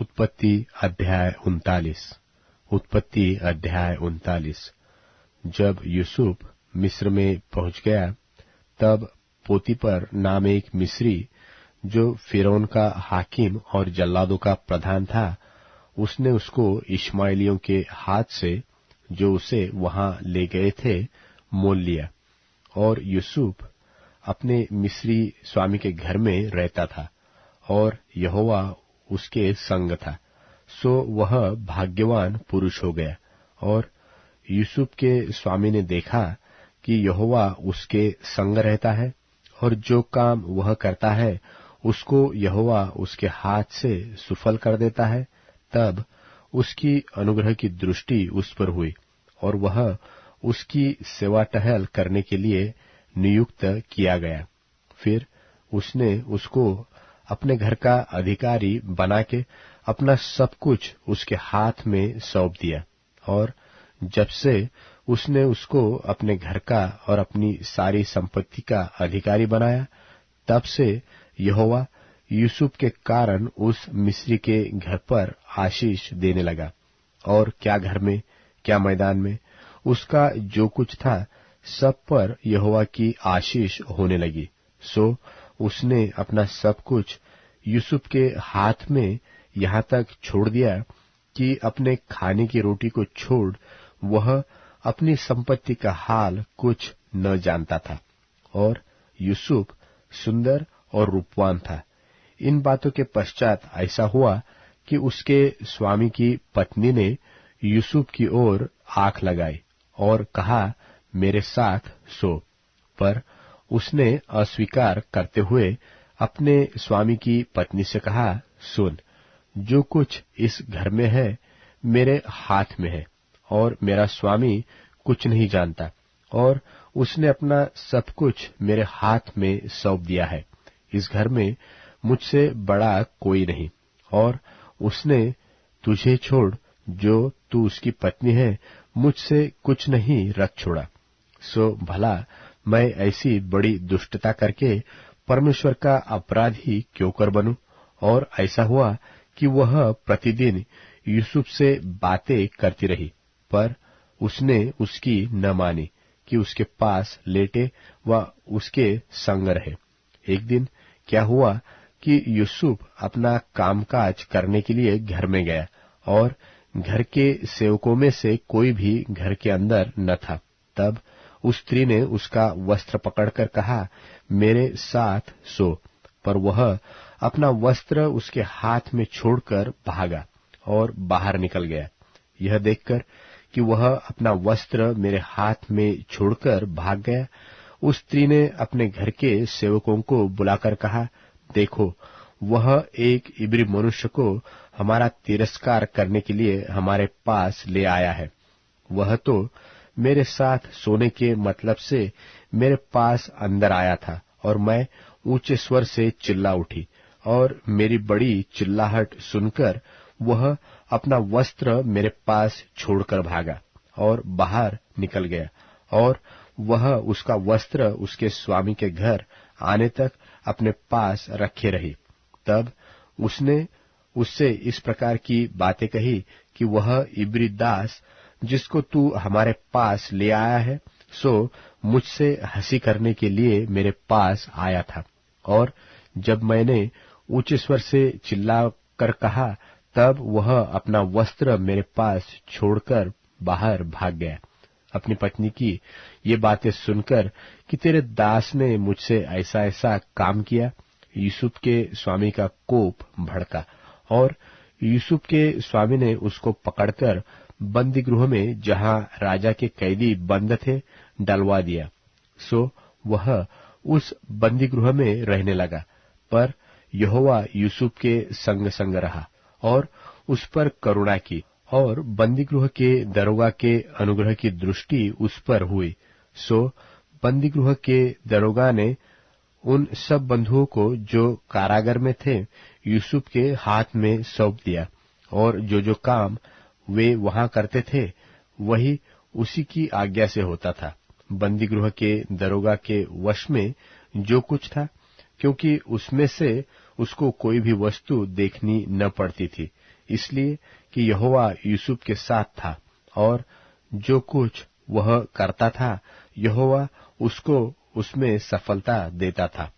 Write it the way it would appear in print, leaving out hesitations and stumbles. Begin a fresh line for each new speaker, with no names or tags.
उत्पत्ति अध्याय 39। जब यूसुफ मिस्र में पहुंच गया, तब पोतीपर नाम एक मिस्री, जो फिरौन का हाकिम और जल्लादों का प्रधान था, उसने उसको इश्माएलियों के हाथ से, जो उसे वहां ले गए थे, मोल लिया। और यूसुफ अपने मिस्री स्वामी के घर में रहता था, और यहोवा उसके संग था, सो वह भाग्यवान पुरुष हो गया। और यूसुफ के स्वामी ने देखा कि यहोवा उसके संग रहता है, और जो काम वह करता है उसको यहोवा उसके हाथ से सुफल कर देता है। तब उसकी अनुग्रह की दृष्टि उस पर हुई, और वह उसकी सेवा टहल करने के लिए नियुक्त किया गया। फिर उसने उसको अपने घर का अधिकारी बना के अपना सब कुछ उसके हाथ में सौंप दिया। और जब से उसने उसको अपने घर का और अपनी सारी संपत्ति का अधिकारी बनाया, तब से यहोवा यूसुफ के कारण उस मिस्री के घर पर आशीष देने लगा। और क्या घर में, क्या मैदान में, उसका जो कुछ था, सब पर यहोवा की आशीष होने लगी। सो उसने अपना सब कुछ यूसुफ के हाथ में यहाँ तक छोड़ दिया कि अपने खाने की रोटी को छोड़ वह अपनी संपत्ति का हाल कुछ न जानता था। और यूसुफ सुंदर और रूपवान था। इन बातों के पश्चात ऐसा हुआ कि उसके स्वामी की पत्नी ने यूसुफ की ओर आंख लगाई और कहा, मेरे साथ सो। पर उसने अस्वीकार करते हुए अपने स्वामी की पत्नी से कहा, सुन, जो कुछ इस घर में है मेरे हाथ में है, और मेरा स्वामी कुछ नहीं जानता, और उसने अपना सब कुछ मेरे हाथ में सौंप दिया है। इस घर में मुझसे बड़ा कोई नहीं, और उसने तुझे छोड़, जो तू उसकी पत्नी है, मुझसे कुछ नहीं रख छोड़ा। सो भला मैं ऐसी बड़ी दुष्टता करके परमेश्वर का अपराधी क्यों कर बनूं? और ऐसा हुआ कि वह प्रतिदिन यूसुफ से बातें करती रही, पर उसने उसकी न मानी कि उसके पास लेटे व उसके संग रहे। एक दिन क्या हुआ कि यूसुफ अपना कामकाज करने के लिए घर में गया, और घर के सेवकों में से कोई भी घर के अंदर न था। तब उस स्त्री ने उसका वस्त्र पकड़कर कहा, मेरे साथ सो। पर वह अपना वस्त्र उसके हाथ में छोड़कर भागा और बाहर निकल गया। यह देखकर कि वह अपना वस्त्र मेरे हाथ में छोड़कर भाग गया, उस स्त्री ने अपने घर के सेवकों को बुलाकर कहा, देखो, वह एक इब्री मनुष्य को हमारा तिरस्कार करने के लिए हमारे पास ले आया है। वह तो मेरे साथ सोने के मतलब से मेरे पास अंदर आया था, और मैं ऊंचे स्वर से चिल्ला उठी, और मेरी बड़ी चिल्लाहट सुनकर वह अपना वस्त्र मेरे पास छोड़कर भागा और बाहर निकल गया। और वह उसका वस्त्र उसके स्वामी के घर आने तक अपने पास रखे रही। तब उसने उससे इस प्रकार की बातें कही कि वह इब्री दास, जिसको तू हमारे पास ले आया है, सो मुझसे हंसी करने के लिए मेरे पास आया था। और जब मैंने ऊंचे स्वर से चिल्ला कर कहा, तब वह अपना वस्त्र मेरे पास छोड़कर बाहर भाग गया। अपनी पत्नी की ये बातें सुनकर कि तेरे दास ने मुझसे ऐसा ऐसा काम किया, यूसुफ के स्वामी का कोप भड़का, और यूसुफ के स्वामी ने उसको पकड़कर बंदी गृह में, जहां राजा के कैदी बंद थे, डलवा दिया। सो वह उस बंदी गृह में रहने लगा। पर यहोवा यूसुफ के संग संग रहा और उस पर करुणा की, और बंदी गृह के दरोगा के अनुग्रह की दृष्टि उस पर हुई। सो बंदी गृह के दरोगा ने उन सब बंधुओं को जो कारागार में थे यूसुफ के हाथ में सौंप दिया, और जो काम वे वहां करते थे वही उसी की आज्ञा से होता था। बंदी गृह के दरोगा के वश में जो कुछ था, क्योंकि उसमें से उसको कोई भी वस्तु देखनी न पड़ती थी, इसलिए कि यहोवा यूसुफ के साथ था और जो कुछ वह करता था यहोवा उसको उसमें सफलता देता था।